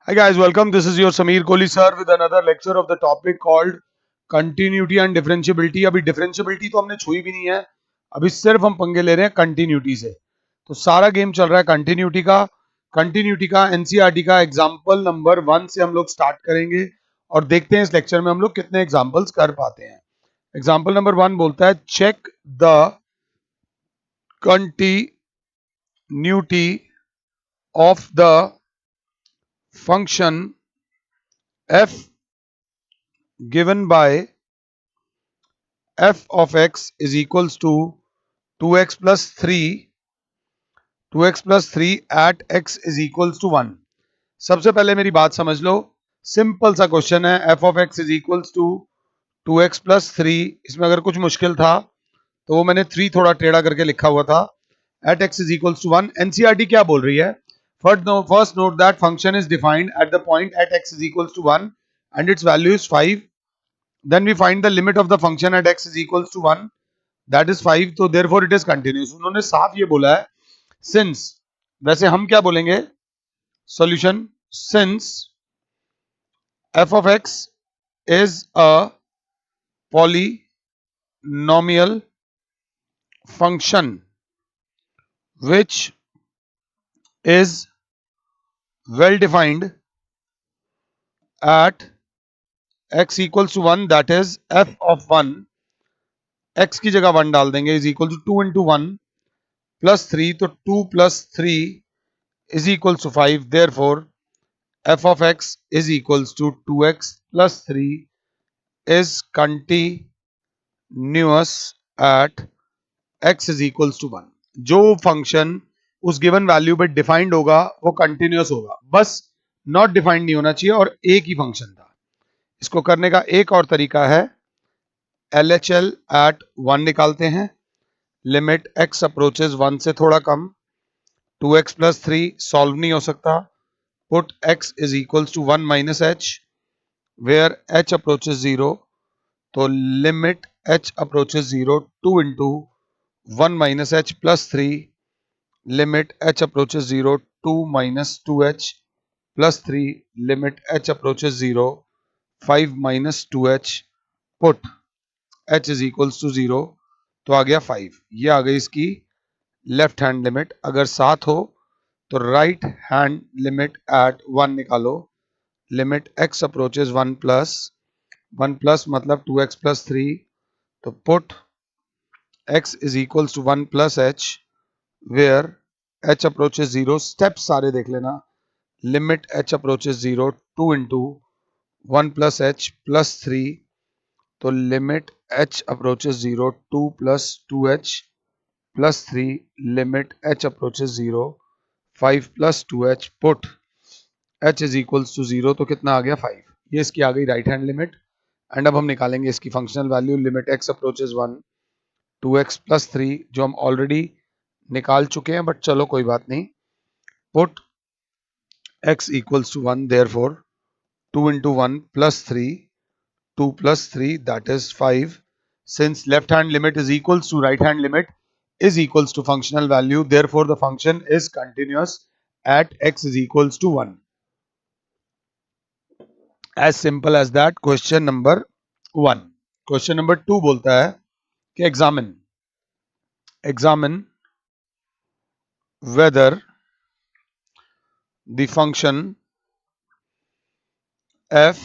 Hi guys, welcome. This is your Sameer Kohli sir with another lecture of the topic called continuity and differentiability. अभी differentiability तो हमने छुई भी नहीं है, अभी सिर्फ हम पंगे ले रहे हैं continuity से। तो सारा गेम चल रहा है continuity का NCERT का एग्जाम्पल नंबर 1 से हम लोग स्टार्ट करेंगे और देखते हैं इस लेक्चर में हम लोग कितने एग्जाम्पल्स कर पाते हैं। एग्जाम्पल नंबर 1 बोलता है check the continuity of the function f given by f of x is equals to 2x plus 3 at x is equals to 1। सबसे पहले मेरी बात समझ लो, सिंपल सा क्वेश्चन है। f of x is equals to 2x plus 3। इसमें अगर कुछ मुश्किल था तो वो मैंने 3 थोड़ा टेढ़ा करके लिखा हुआ था। at x is equals to 1। NCERT क्या बोल रही है? First note that function is defined at the point at x is equals to 1 and its value is 5। Then we find the limit of the function at x is equals to 1, that is 5। तो therefore it is continuous। उन्होंने साफ ये बोला है since, वैसे हम क्या बोलेंगे solution, since f of x is a polynomial function which is well defined at x equals to 1, that is f of 1, x की जगह 1 डाल देंगे, is equal to 2 into 1 plus 3, तो 2 plus 3 is equals to 5। therefore f of x is equals to 2x plus 3 is continuous at x is equals to 1। जो function उस given value पे defined होगा वो कंटिन्यूअस होगा, बस नॉट डिफाइंड नहीं होना चाहिए और एक ही फंक्शन था। इसको करने का एक और तरीका है, LHL at 1 निकालते हैं, लिमिट x अप्रोचेस 1 से थोड़ा कम, 2x plus 3 सॉल्व नहीं हो सकता, put x is equals to 1 minus h where h approaches 0, तो limit h approaches 0 2 into 1 minus h plus 3, limit h approaches 0 2 minus 2h plus 3, limit h approaches 0 5 minus 2h, put h is equals to 0, तो आ गया 5। ये आ गई इसकी left hand limit. अगर 7 हो तो right hand limit eight 1 निकालो, लिमिट x approaches 1 plus मतलब 2x plus 3, तो put x is equals to 1 plus h where h approaches 0, steps सारे देख लेना, limit h approaches 0 2 into 1 plus h plus 3, तो limit h approaches 0 2 plus 2h plus 3, limit h approaches 0 5 plus 2h, put h is equals to 0, तो कितना आ गया 5। ये इसकी आ गई राइट हैंड लिमिट। एंड अब हम निकालेंगे इसकी functional value, limit x approaches 1 2x plus 3 जो हम ऑलरेडी निकाल चुके हैं, बट चलो कोई बात नहीं, put x equals to 1, therefore 2 into 1 plus 3, 2 plus 3 that is 5। since left hand limit is equals to right hand limit is equals to functional value, therefore the function is continuous at x is equals to 1। as simple as that, question number 1। question number 2 बोलता है कि examine whether the function f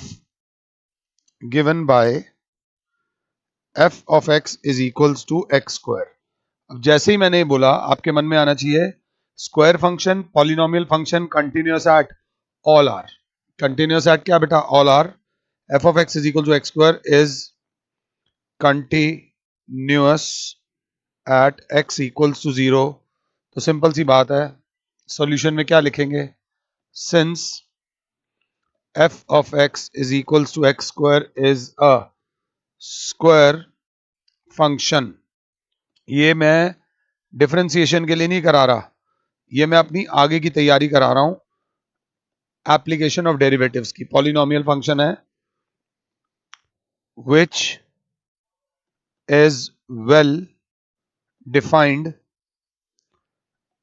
given by f of x is equals to x square। अब जैसे ही मैंने बोला आपके मन में आना चाहिए square function, polynomial function, continuous at all R. Continuous at क्या बेटा? All R. f of x is equal to x square is continuous at x equals to 0। तो सिंपल सी बात है, सॉल्यूशन में क्या लिखेंगे? since f of x is equals to x square is a square function। ये मैं differentiation के लिए नहीं करा रहा, ये मैं अपनी आगे की तैयारी करा रहा हूं एप्लीकेशन ऑफ डेरिवेटिव्स की। पॉलिनोमियल फंक्शन है which is well defined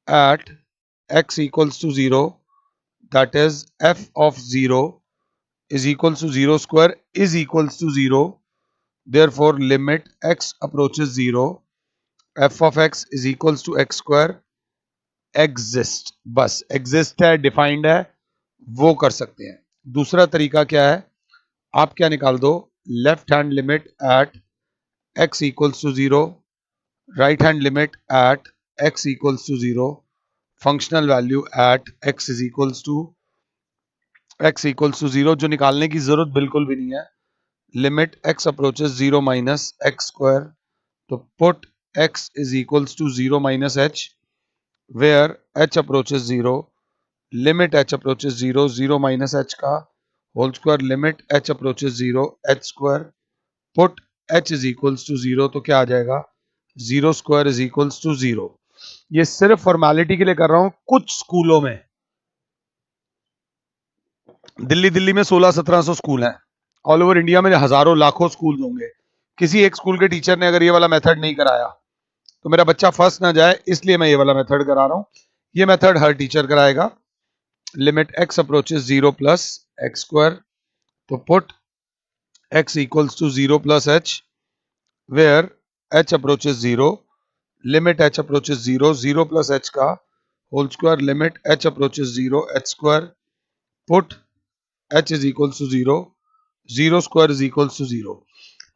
at x equals to 0, that is f of 0 is equals to 0 square is equals to 0. Therefore limit x approaches 0, f of x is equals to x square exist. बस exist है, defined है, वो कर सकते हैं. दूसरा तरीका क्या है, आप क्या निकाल दो, left hand limit at x equals to 0, right hand limit at x equals to 0, functional value at x is equals to 0, जो निकालने की जरूरत बिल्कुल भी नहीं है. Limit x approaches 0 minus x square, तो put x is equals to 0 minus h, where h approaches 0, limit h approaches 0, 0 minus h का whole square, limit h approaches 0, h square, put h is equals to 0, तो क्या आ जाएगा, 0 square is equals to 0. ये सिर्फ formality के लिए कर रहा हूं. कुछ स्कूलों में, दिल्ली में 1600-1700 स्कूल हैं, ऑल ओवर इंडिया में हजारों लाखों स्कूल होंगे. किसी एक स्कूल के टीचर ने अगर ये वाला मेथड नहीं कराया तो मेरा बच्चा फंस ना जाए, इसलिए मैं ये वाला मेथड करा रहा हूं. ये मेथड हर टीचर कराएगा. Limit x approaches 0 plus x square, तो put x equals to 0 plus h, where h approaches 0, limit h approaches 0, 0 plus h का whole square, limit h approaches 0, h square, put h is equals to 0, 0 square is equals to 0.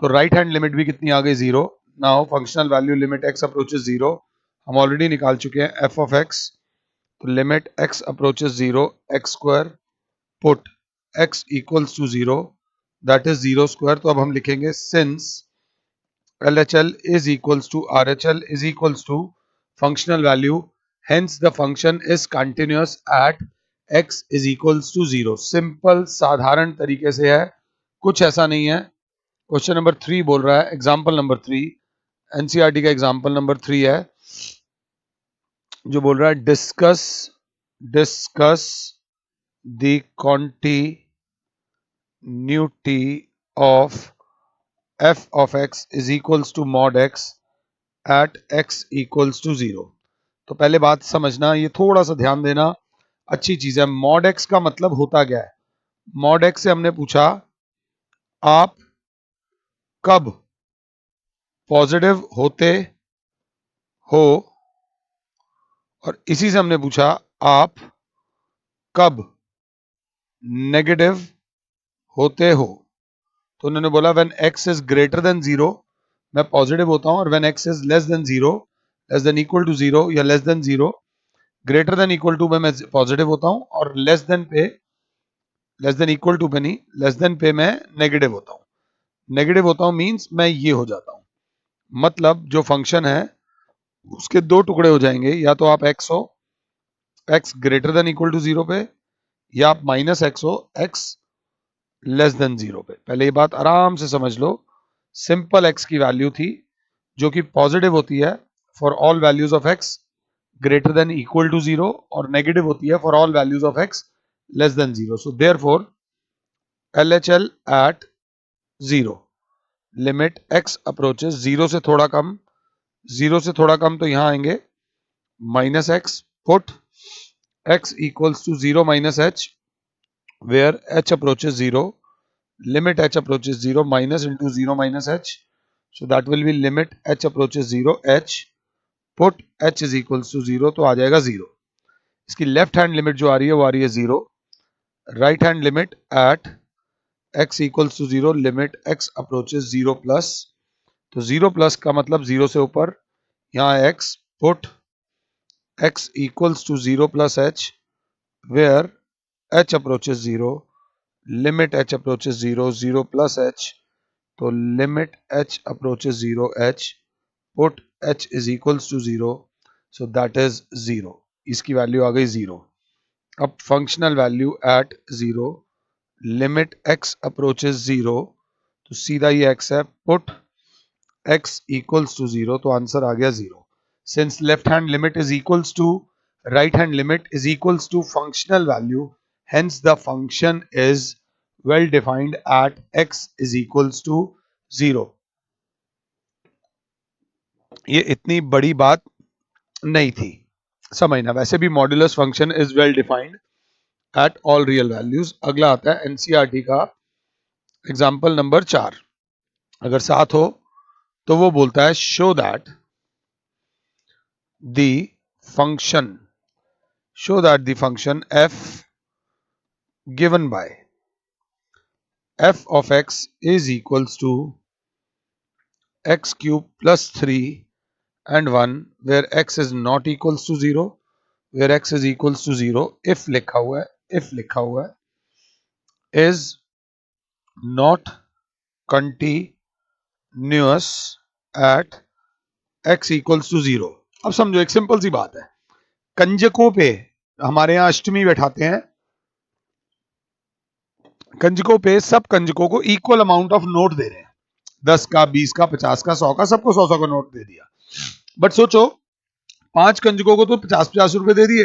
तो right hand limit भी कितनी आ गई, 0. Now functional value limit x approaches 0 हम already निकाल चुके हैं, f ऑफ x, तो limit x approaches 0, x square, put x equals to 0, that is 0 square. तो अब हम लिखेंगे since LHL is equals to RHL is equals to functional value, hence the function is continuous at x is equals to 0. Simple साधारण तरीके से है, कुछ ऐसा नहीं है. क्वेश्चन नंबर 3 बोल रहा है, एग्जाम्पल नंबर 3, एनसीईआरटी का एग्जाम्पल नंबर 3 है, जो बोल रहा है discuss the continuity of f of x is equals to mod x at x equals to 0. तो पहले बात समझना, ये थोड़ा सा ध्यान देना, अच्छी चीज है. mod x का मतलब होता क्या है, mod x से हमने पूछा आप कब पॉजिटिव होते हो, और इसी से हमने पूछा आप कब नेगेटिव होते हो. तो उन्होंने बोला when x is greater than 0 मैं पॉजिटिव होता हूं, और when x is less than 0, less than equal to 0 या less than 0, greater than equal to में मैं पॉजिटिव होता हूं, और लेस देन इक्वल टू पे नहीं, लेस देन पे मैं नेगेटिव होता हूं. नेगेटिव होता हूं मींस मैं ये हो जाता हूं. मतलब जो फंक्शन है उसके दो टुकड़े हो जाएंगे, या तो आप x हो x greater than equal to 0 पे, या आप माइनस x हो x लेस देन 0 पे. पहले ये बात आराम से समझ लो. सिंपल x की वैल्यू थी जो कि पॉजिटिव होती है for all values of x greater than equal to 0, और नेगेटिव होती है for all values of x less than 0. So therefore LHL at 0, limit x approaches 0 से थोड़ा कम, 0 से थोड़ा कम तो यहां आएंगे minus x, put x equals to 0 minus h, where h approaches 0, limit h approaches 0 minus into 0 minus h, so that will be limit h approaches 0 h, put h is equals to 0, तो आ जाएगा 0. इसकी left hand limit जो आ रही है वो आ रही है 0. Right hand limit at x equals to 0, limit x approaches 0 plus, तो 0 प्लस का मतलब 0 से ऊपर, यहाँ x, put x equals to 0 plus h, where h approaches 0, limit h approaches 0, 0 plus h, तो limit h approaches 0 h, put h is equals to 0, so that is 0. इसकी value आ गई 0. अब functional value at 0, limit x approaches 0, तो सीधा ये x है, put x equals to 0, तो answer आ गया 0. Since left hand limit is equals to right hand limit is equals to functional value, hence the function is well defined at x is equals to 0. ये इतनी बड़ी बात नहीं थी, समझना. वैसे भी modulus function is well defined at all real values. अगला आता है एनसीईआरटी का एग्जाम्पल नंबर 4। अगर 7 हो तो वो बोलता है show that the function f given by f of x is equals to x cube plus 3 and 1 where x is not equals to 0, where x is equals to 0 if लिखा हुआ है is not continuous at x equals to 0। अब समझो एक simple सी बात है, कंजकों पे हमारे यहाँ अष्टमी बैठाते हैं, कंजकों पे सब कंजकों को इक्वल अमाउंट ऑफ नोट दे रहे हैं, 10 का 20 का 50 का 100 का, सबको 100 का नोट दे दिया। बट सोचो 5 कंजकों को तो 50-50 रुपए दे दिए,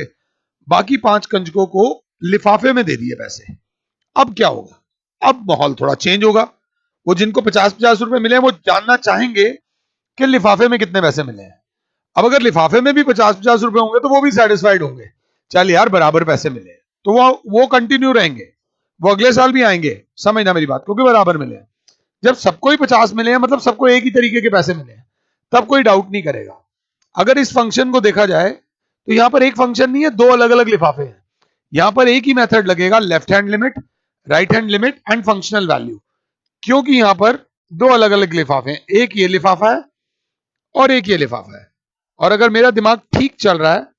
बाकी 5 कंजकों को लिफाफे में दे दिए पैसे। अब क्या होगा? अब माहौल थोड़ा चेंज होगा। वो जिनको 50-50 रुपए मिले वो जानना चाहेंगे कि लिफाफे में कितने पैसे मिले हैं। अब अगर लिफाफे में भी 50-50 रुपए होंगे तो वो भी सेटिस्फाइड होंगे, चल यार बराबर पैसे मिले, तो वो कंटिन्यू रहेंगे, वो अगले साल भी आएंगे। समझना मेरी बात, क्योंकि बराबर मिले हैं। जब सबको ही 50 मिले हैं मतलब सबको एक ही तरीके के पैसे मिले हैं, तब कोई डाउट नहीं करेगा। अगर इस फंक्शन को देखा जाए तो यहां पर एक फंक्शन नहीं है, दो अलग अलग लिफाफे हैं। यहां पर एक ही मेथड लगेगा, left hand limit, right hand limit and functional value, क्योंकि यहां पर दो अलग अलग लिफाफे हैं, एक ये लिफाफा है और एक ये लिफाफा है। और अगर मेरा दिमाग ठीक चल रहा है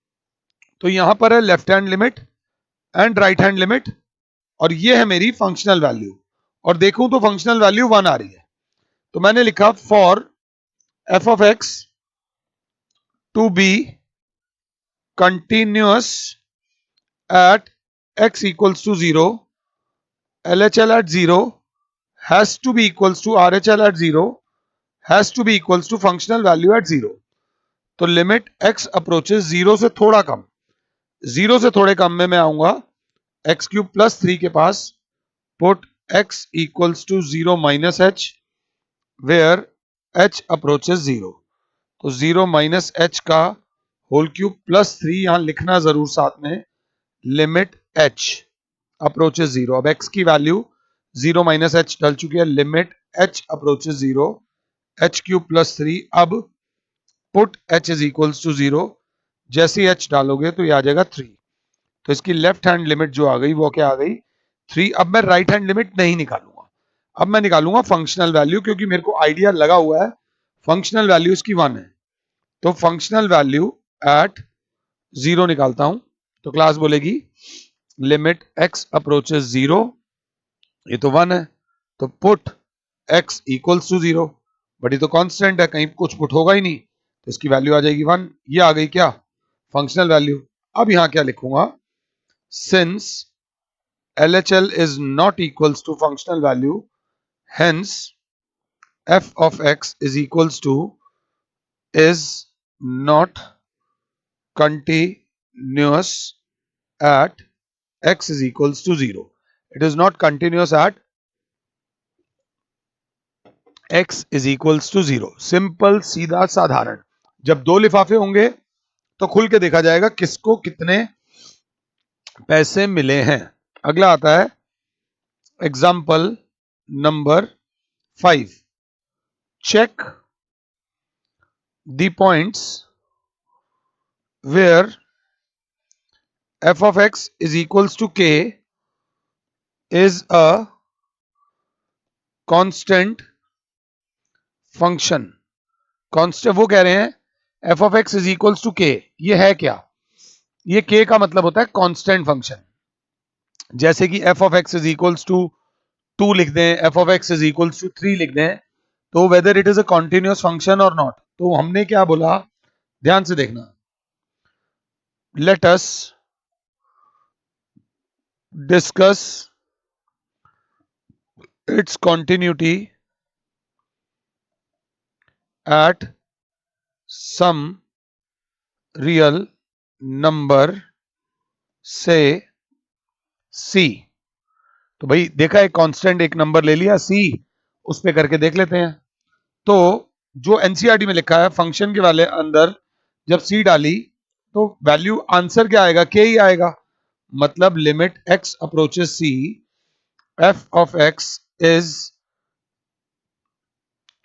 तो यहां पर है left hand limit and right hand limit, और ये है मेरी फंक्शनल वैल्यू। और देखूं तो फंक्शनल वैल्यू 1 आ रही है, तो मैंने लिखा for F of X to be continuous at x equals to 0, LHL at 0 has to be equals to RHL at 0 has to be equals to functional value at 0। तो limit x approaches 0 से थोड़ा कम, 0 से थोड़े कम में मैं आऊंगा x cube plus 3 के पास, put x equals to 0 minus h where h approaches 0। तो 0 माइनस h का होल क्यूब प्लस 3 यहां लिखना जरूर साथ में, लिमिट h अप्रोचेस 0। अब x की वैल्यू 0 माइनस h डल चुकी है, limit h approaches 0, h cube plus 3, अब put h is equals to 0, जैसे ही h डालोगे तो ये आ जाएगा 3। तो इसकी लेफ्ट हैंड लिमिट जो आ गई वो क्या आ गई? 3। अब मैं राइट हैंड लिमिट नहीं निकालूंगा, अब मैं निकालूंगा फंक्शनल वैल्यू, क्योंकि मेरे को आइडिया लगा हुआ है फंक्शनल वैल्यू इसकी 1 है। तो फंक्शनल वैल्यू एट 0 निकालता हूं, तो क्लास बोलेगी लिमिट x अप्रोचेस 0, ये तो 1 है, तो put x equals to 0, but ये तो कांस्टेंट है, कहीं कुछ पुट होगा ही नहीं, तो इसकी वैल्यू आ जाएगी 1। ये आ गई क्या? Functional value. अब यहां क्या लिखूंगा? Since LHL is not equals to functional value, hence f of x is equals to is not continuous at x is equals to 0। It is not continuous at x is equals to 0। Simple, सीधा, साधारण। जब दो लिफाफे होंगे तो खुल के देखा जाएगा किसको कितने पैसे मिले हैं। अगला आता है example number 5। Check the points where f of x is equals to k is a constant function। Constant वो कह रहे हैं f of x is equals to k, ये है क्या? ये k का मतलब होता है कांस्टेंट फंक्शन। जैसे कि f of x is equals to 2 लिख दें, f of x is equals to 3 लिख दें, तो whether it is a continuous function or not। तो हमने क्या बोला, ध्यान से देखना, let us discuss its continuity at some real number से c। तो भाई देखा, एक कांस्टेंट एक नंबर ले लिया c, उस पे करके देख लेते हैं। तो जो एनसीईआरटी में लिखा है फंक्शन के वाले अंदर जब c डाली तो वैल्यू आंसर क्या आएगा? k ही आएगा। मतलब limit x approaches c, f of x is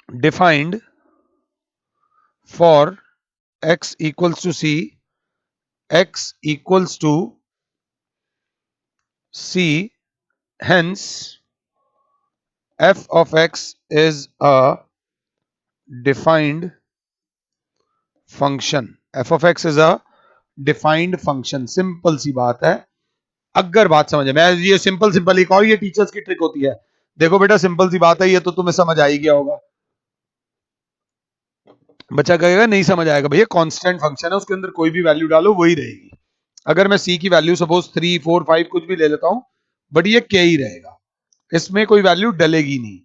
defined for x equals to c, x equals to c, hence f of x is a defined function. f of x is a defined function. Simple सी बात है, अगर बात समझ में, ये simple simple एक और ये टीचर्स की ट्रिक होती है। देखो बेटा सिंपल सी बात है, ये तो तुम्हें समझ आ ही गया होगा। बच्चा कहेगा नहीं समझ आएगा, भैया कांस्टेंट फंक्शन है, उसके अंदर कोई भी वैल्यू डालो वही रहेगी। अगर मैं c की वैल्यू सपोज 3, 4, 5 कुछ भी ले लेता हूं, बट ये k ही रहेगा, इसमें कोई वैल्यू डलेगी नहीं।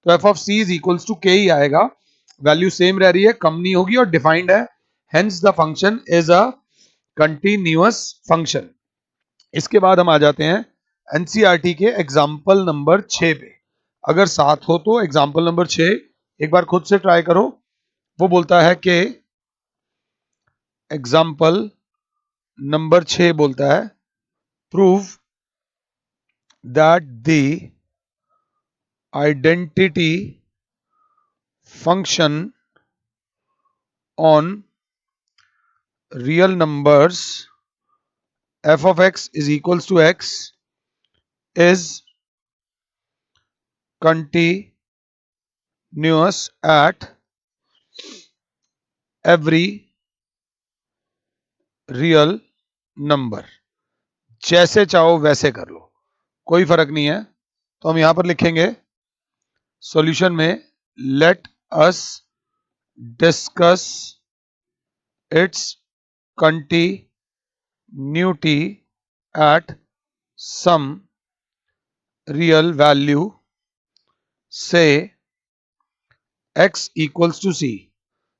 तो f of c is equals to k ही आएगा, वैल्यू सेम रह रही है, कम नहीं होगी और डिफाइंड है, hence the function is a continuous function. इसके बाद हम आ जाते हैं एनसीईआरटी के एग्जाम्पल नंबर 6 पे। अगर 7 हो तो एग्जाम्पल नंबर 6 एक बार खुद से ट्राई करो। वो बोलता है कि एग्जाम्पल नंबर 6 बोलता है prove that the identity function on real numbers f of x is equals to x is continuous at every real number. जैसे चाहो वैसे कर लो, कोई फर्क नहीं है। तो हम यहां पर लिखेंगे सॉल्यूशन में, let us discuss its continuity at some real value से x equals to c.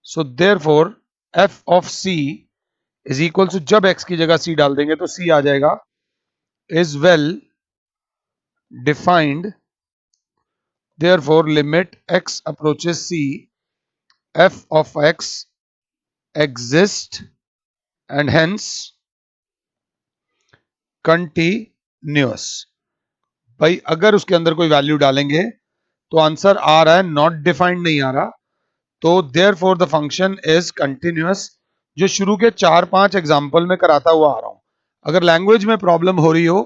So therefore f of c is equals to, जब x की जगह c डाल देंगे तो c आ जाएगा, is well defined, therefore limit x approaches c, f of x exists and hence continuous। भाई अगर उसके अंदर कोई वैल्यू डालेंगे तो आंसर आ रहा है, नॉट डिफाइंड नहीं आ रहा, तो therefore the function is continuous. जो शुरू के 4-5 एग्जाम्पल में कराता हुआ आ रहा हूं। अगर लैंग्वेज में प्रॉब्लम हो रही हो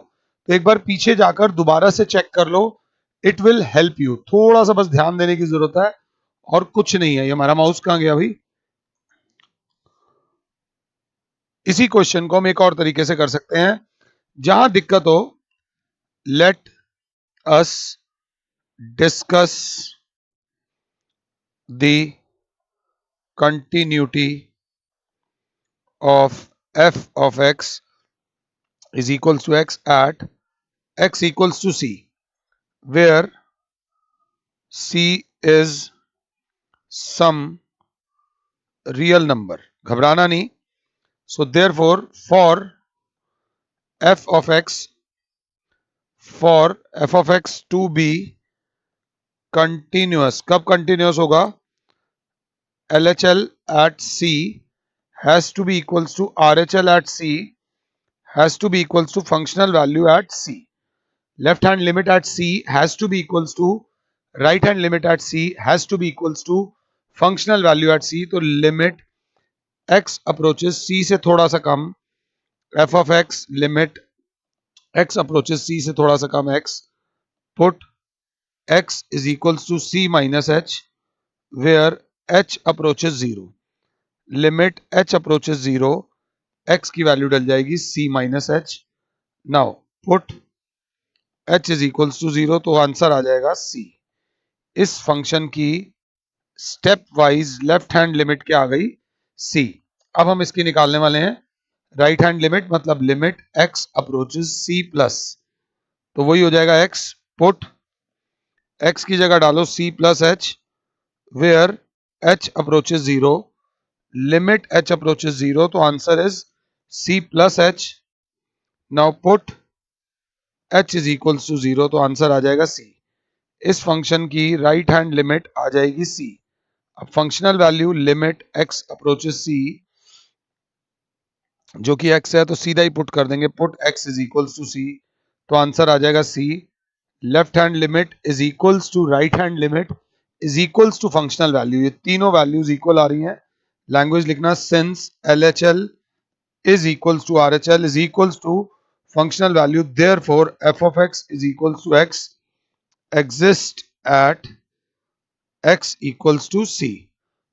तो एक बार पीछे जाकर दोबारा से चेक कर लो, इट विल हेल्प यू। थोड़ा सा बस ध्यान देने की जरूरत है और कुछ नहीं है। ये हमारा माउस कहां गया भाई? इसी क्वेश्चन को हम एक और तरीके से कर सकते हैं, जहां दिक्कत हो, late us discuss the continuity of f of x is equals to x at x equals to c, where c is some real number। घबराना नहीं। so therefore f of x for f of x to be continuous, कब continuous होगा? LHL at c has to be equals to RHL at c has to be equals to functional value at c। left hand limit at c has to be equals to right hand limit at c has to be equals to functional value at c। तो limit x approaches c से थोड़ा सा कम, f of x limit x approaches c से थोड़ा सा कम x, put x is equals to c minus h, where h approaches 0, limit h approaches 0, x की value डल जाएगी c minus h। Now put h is equals to 0, तो answer आ जाएगा c। इस function की step wise left hand limit क्या आ गई? c। अब हम इसकी निकालने वाले हैं राइट हैंड लिमिट, मतलब limit x approaches c plus, तो वही हो जाएगा x, पुट x की जगह डालो c plus h, where h approaches 0, limit h approaches 0, तो answer is c plus h। Now put h is equals to 0, तो आंसर आ जाएगा c। इस फंक्शन की राइट हैंड लिमिट आ जाएगी c। अब functional value limit x approaches c जो कि x है, तो सीधा ही पुट कर देंगे, put x is equals to c, तो आंसर आ जाएगा c। Left hand limit is equals to right hand limit is equals to functional value, ये तीनों वैल्यूज इक्वल आ रही हैं। लैंग्वेज लिखना, since LHL is equals to RHL is equals to functional value, therefore f of x is equals to x exists at x equals to c,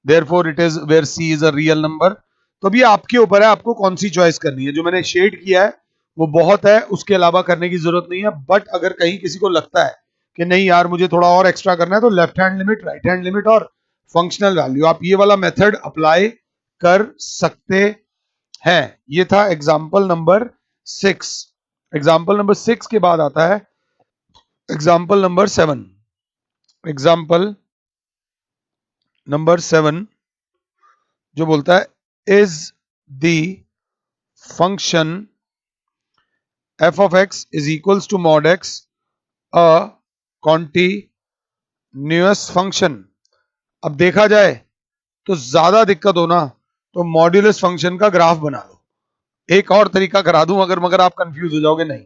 therefore it is where c is a real number। तो अभी आपके ऊपर है, आपको कौन सी choice करनी है। जो मैंने शेड किया है वो बहुत है, उसके अलावा करने की जरूरत नहीं है। बट अगर कहीं किसी को लगता है कि नहीं यार मुझे थोड़ा और एक्स्ट्रा करना है, तो left hand limit, right hand limit और फंक्शनल वैल्यू, आप ये वाला मेथड अप्लाई कर सकते हैं। ये था एग्जाम्पल नंबर 6। एग्जाम्पल नंबर 6 के बाद आता है एग्जाम्पल नंबर 7। एग्जाम्पल नंबर 7 जो बोलता है, is the function f of x is equals to mod x a continuous function। अब देखा जाए तो ज्यादा दिक्कत हो ना, तो मॉड्यूलस फंक्शन का ग्राफ बना लो। एक और तरीका करा दूं अगर, मगर आप कंफ्यूज हो जाओगे नहीं।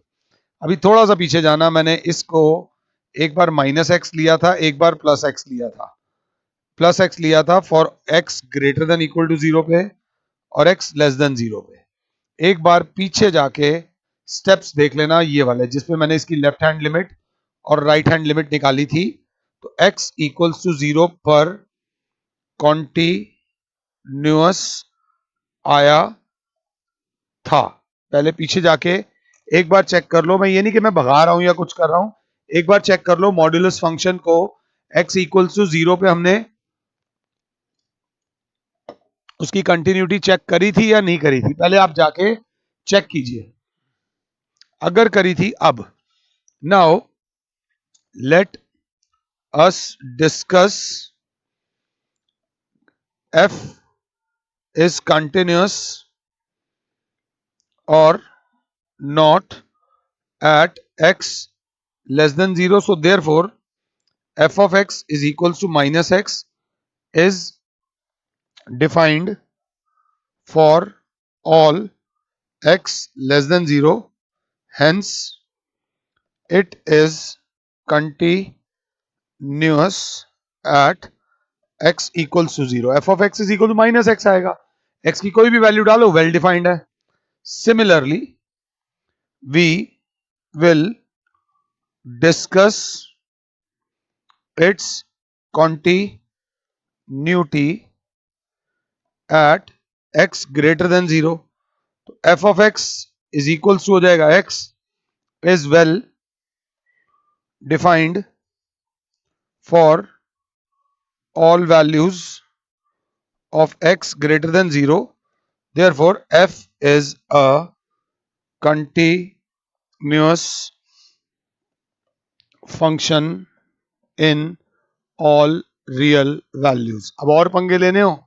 अभी थोड़ा सा पीछे जाना, मैंने इसको एक बार माइनस एक्स लिया था, एक बार प्लस एक्स लिया था। प्लस एक्स लिया था for x greater than equal to zero पे और एक्स लेस देन जीरो पे। एक बार पीछे जाके स्टेप्स देख लेना ये वाले, जिसपे मैंने इसकी लेफ्ट हैंड लिमिट और राइट हैंड लिमिट निकाली थी। तो x इक्वल्स टू जीरो पर कॉन्टिन्यूअस आया था। पहले पीछे जाके एक बार चेक कर लो, मैं ये नहीं कि मैं भगा रहा हूं या कुछ कर रहा हूं, एक बार चेक कर लो मॉड्यूलस फंक्शन को x इक्वल्स टू जीरो पे हमने उसकी कंटिन्यूटी चेक करी थी या नहीं करी थी, पहले आप जाके चेक कीजिए। अगर करी थी, अब now let us discuss f is continuous or not at x less than 0, so therefore f of x is equals to minus x is defined for all x less than 0, hence it is continuous at x equals to 0। f of x is equal to minus x आएगा, x की कोई भी value डालो, well defined है। Similarly we will discuss its continuity at x greater than 0। तो f of x is equals to हो जाएगा, x is well defined for all values of x greater than 0, therefore f is a continuous function in all real values। अब और पंगे लेने हो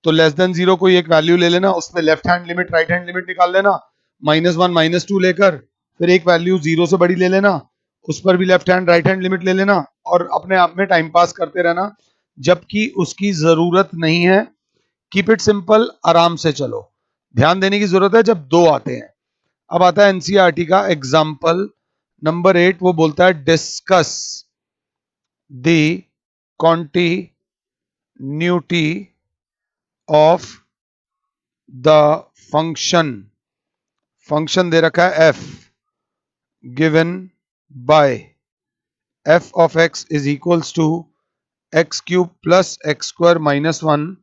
तो less than zero कोई एक वैल्यू ले लेना, उसमें left hand limit right hand limit निकाल लेना, -1 -2 लेकर, फिर एक वैल्यू जीरो से बड़ी ले लेना, उस पर भी left hand right hand limit ले लेना, और अपने आप में टाइम पास करते रहना जबकि उसकी जरूरत नहीं है। कीप इट सिंपल, आराम से चलो। ध्यान देने की जरूरत है जब दो आते हैं। अब आता है एनसीईआरटी का एग्जाम्पल नंबर 8, वो बोलता है discuss the continuity of the function दे रखा है f given by f of x is equals to x cube plus x square minus 1।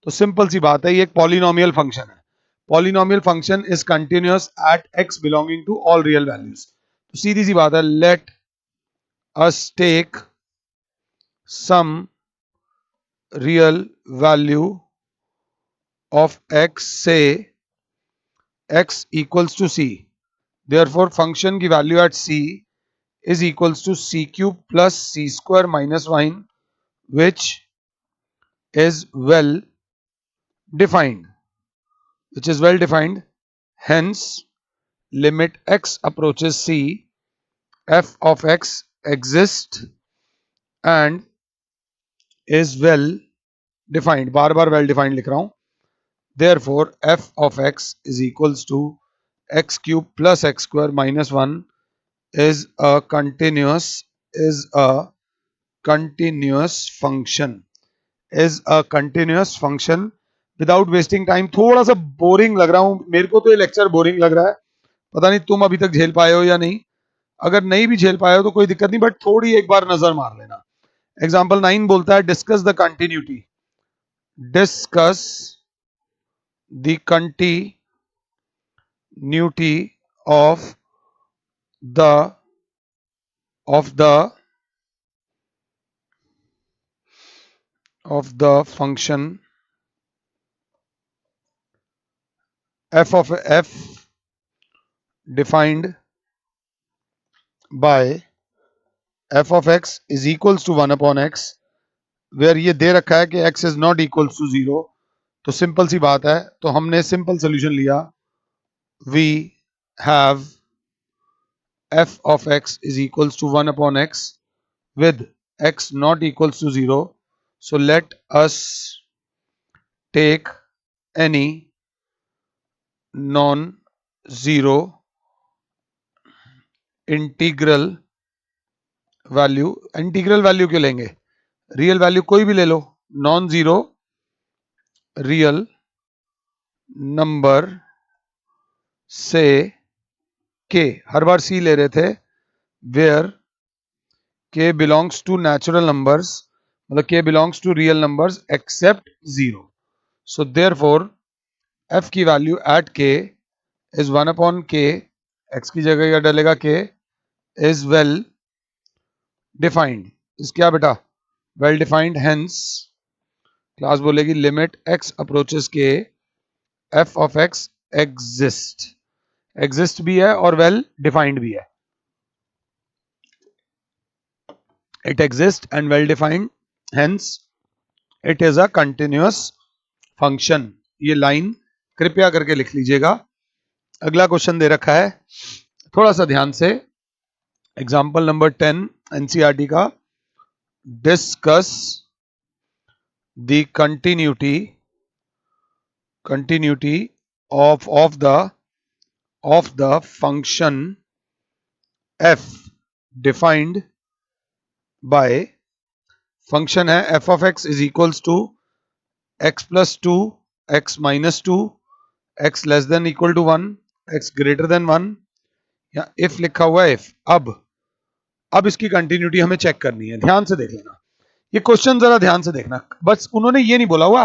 तो सिंपल सी बात है, ये एक पॉलिनोमियल फंक्शन है। Polynomial function is continuous at x belonging to all real values. तो सीधी सी बात है, let us take some real value of x से x equals to c, therefore function की value at c is equals to c cube plus c square minus 1, which is well defined, hence limit x approaches c, f of x exists and is well defined। Bar bar well defined लिख रहा हूं, therefore f of x is equals to x cube plus x square minus 1 is a continuous function without wasting time. थोड़ा सा boring लग रहा हूं मेरे को, तो ये लेक्चर बोरिंग लग रहा है, पता नहीं तुम अभी तक झेल पाए हो या नहीं। अगर नहीं भी झेल पाए हो तो कोई दिक्कत नहीं, बट थोड़ी एक बार नजर मार लेना। एग्जाम्पल 9 बोलता है discuss the continuity, discuss the continuity of the of the function f of f defined by f of x is equals to 1 upon x, where ये दे रखा है कि x is not equals to 0। तो simple सी बात है, तो हमने सिंपल सोल्यूशन लिया, we have f of x is equals to 1 upon x with x not equals to 0। so let us take any non-zero integral value क्यों लेंगे, real value कोई भी ले लो, नॉन जीरो रियल नंबर से के, हर बार सी ले रहे थे, वेयर के बिलोंग्स टू नेचुरल नंबर्स, मतलब K belongs to real numbers except zero. So therefore F की value at K is 1 upon K, X की जगह क्या डलेगा के, इज वेल डिफाइंड, इज क्या बेटा वेल डिफाइंड, हेंस क्लास बोलेगी लिमिट एक्स अप्रोचेस के एफ ऑफ एक्स एग्जिस्ट भी है और वेल डिफाइंड भी है, it exist and well defined, hence it is a continuous function. ये लाइन कृपया करके लिख लीजिएगा। अगला क्वेश्चन दे रखा है, थोड़ा सा ध्यान से, एग्जाम्पल नंबर 10 एनसीईआरटी का, discuss the continuity of the function f defined by, function है f of x is equals to x plus 2, x minus 2, x less than equal to 1, x greater than 1, या if लिखा हुआ है if। अब इसकी continuity हमें check करनी है, ध्यान से देख लेना ये क्वेश्चन, जरा ध्यान से देखना, बस उन्होंने ये नहीं बोला हुआ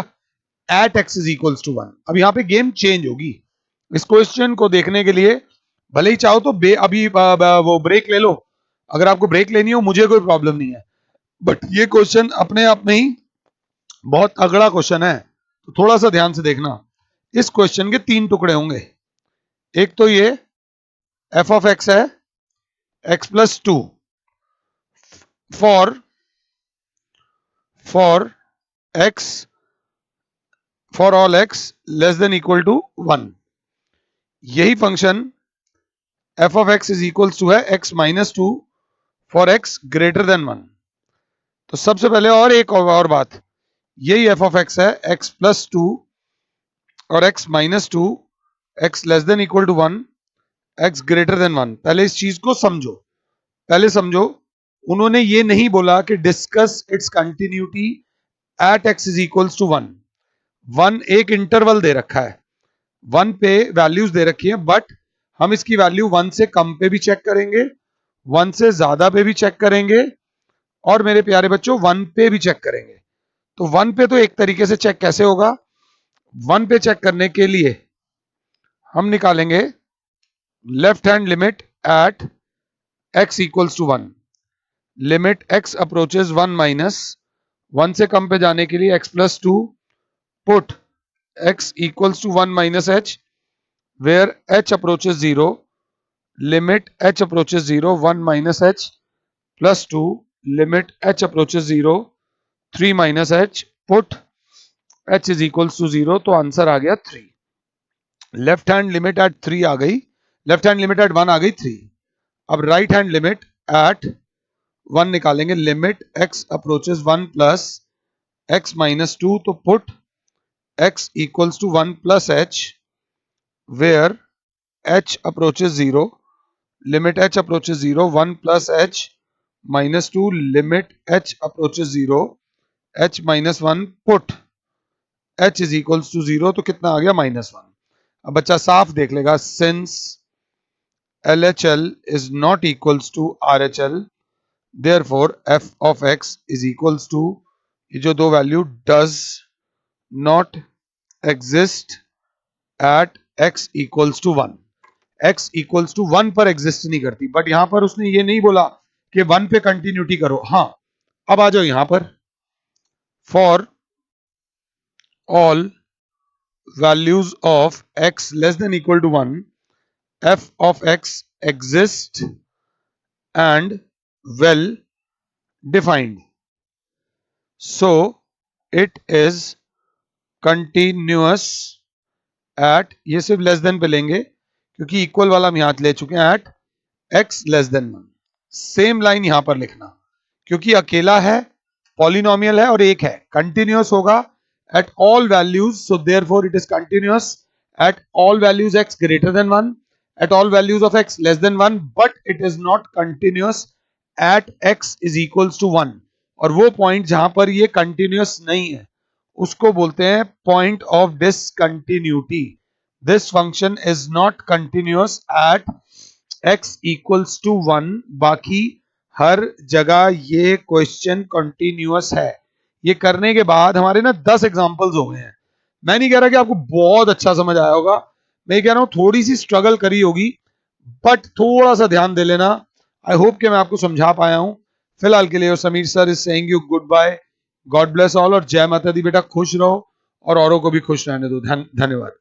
at X is equals to 1। अब यहां पे गेम चेंज होगी, इस क्वेश्चन को देखने के लिए भले ही चाहो तो अभी वो ब्रेक ले लो, अगर आपको ब्रेक लेनी हो मुझे कोई प्रॉब्लम नहीं है, बट ये क्वेश्चन अपने आप में ही बहुत तगड़ा क्वेश्चन है, तो थोड़ा सा ध्यान से देखना। इस क्वेश्चन के 3 टुकड़े होंगे, एक तो ये एफ ऑफ एक्स है x plus 2 for x, for all x less than equal to 1, यही function f of x is equals to है x minus 2 for x greater than 1। तो सबसे पहले और एक और बात, यही एफ ऑफ एक्स है एक्स प्लस 2 और x minus 2, x less than equal to 1, x greater than 1। पहले इस चीज को समझो, पहले समझो, उन्होंने ये नहीं बोला कि discuss its continuity at X is equals to 1। 1 एक इंटरवल दे रखा है, 1 पे वैल्यूज दे रखी है, बट हम इसकी वैल्यू 1 से कम पे भी चेक करेंगे, 1 से ज्यादा पे भी चेक करेंगे, और मेरे प्यारे बच्चों 1 पे भी चेक करेंगे। तो 1 पे तो एक तरीके से चेक कैसे होगा, 1 पे चेक करने के लिए हम निकालेंगे left hand limit at x equals to 1, limit x approaches 1 minus 1 से कम पे जाने के लिए x plus 2, put x equals to 1 minus h, where h approaches 0, limit h approaches 0, 1 minus h plus 2, limit h approaches 0, 3 minus h, put h is equals to 0, तो answer आ गया 3। Left hand limit eight 3 आ गई, left hand limit eight 1 आ गई 3। अब right hand limit eight 1 निकालेंगे, limit x approaches 1 plus x minus 2, तो put x equals to 1 plus h, where h approaches 0, limit h approaches 0, 1 plus h minus 2, limit h approaches 0, h minus 1, put h is equals to 0, तो कितना आ गया -1। अब बच्चा साफ देख लेगा, since LHL is not equals to RHL, therefore f of x is equals to, ये जो दो value does not exist at x equals to 1, x equals to 1 पर एग्जिस्ट नहीं करती, बट यहां पर उसने ये नहीं बोला कि 1 पे कंटिन्यूटी करो। हाँ, अब आ जाओ यहां पर, for all values of x less than equal to 1, f of x exists and well defined, so it is continuous at, ये सिर्फ लेस देन पे लेंगे क्योंकि इक्वल वाला हम यहां ले चुके हैं, at x less than 1। Same line यहां पर लिखना, क्योंकि अकेला है, पॉलिनोमियल है और एक है, कंटिन्यूअस होगा at all values, so therefore it is continuous at all values x greater than 1, at all values of x less than 1, but it is not continuous at x is equals to 1। और वो point जहां पर ये continuous नहीं है उसको बोलते हैं point of discontinuity. This function is not continuous at x equals to 1, बाकी हर जगह ये क्वेश्चन कंटिन्यूअस है। ये करने के बाद हमारे ना 10 एग्जांपल्स हो गए हैं। मैं नहीं कह रहा कि आपको बहुत अच्छा समझ आया होगा, मैं कह रहा हूं थोड़ी सी स्ट्रगल करी होगी, बट थोड़ा सा ध्यान दे लेना। आई होप कि मैं आपको समझा पाया हूं। फिलहाल के लिए Sameer sir is saying you good bye, God bless all, और जय माता दी। बेटा खुश रहो और औरों को भी खुश रहने दो। धन्यवाद।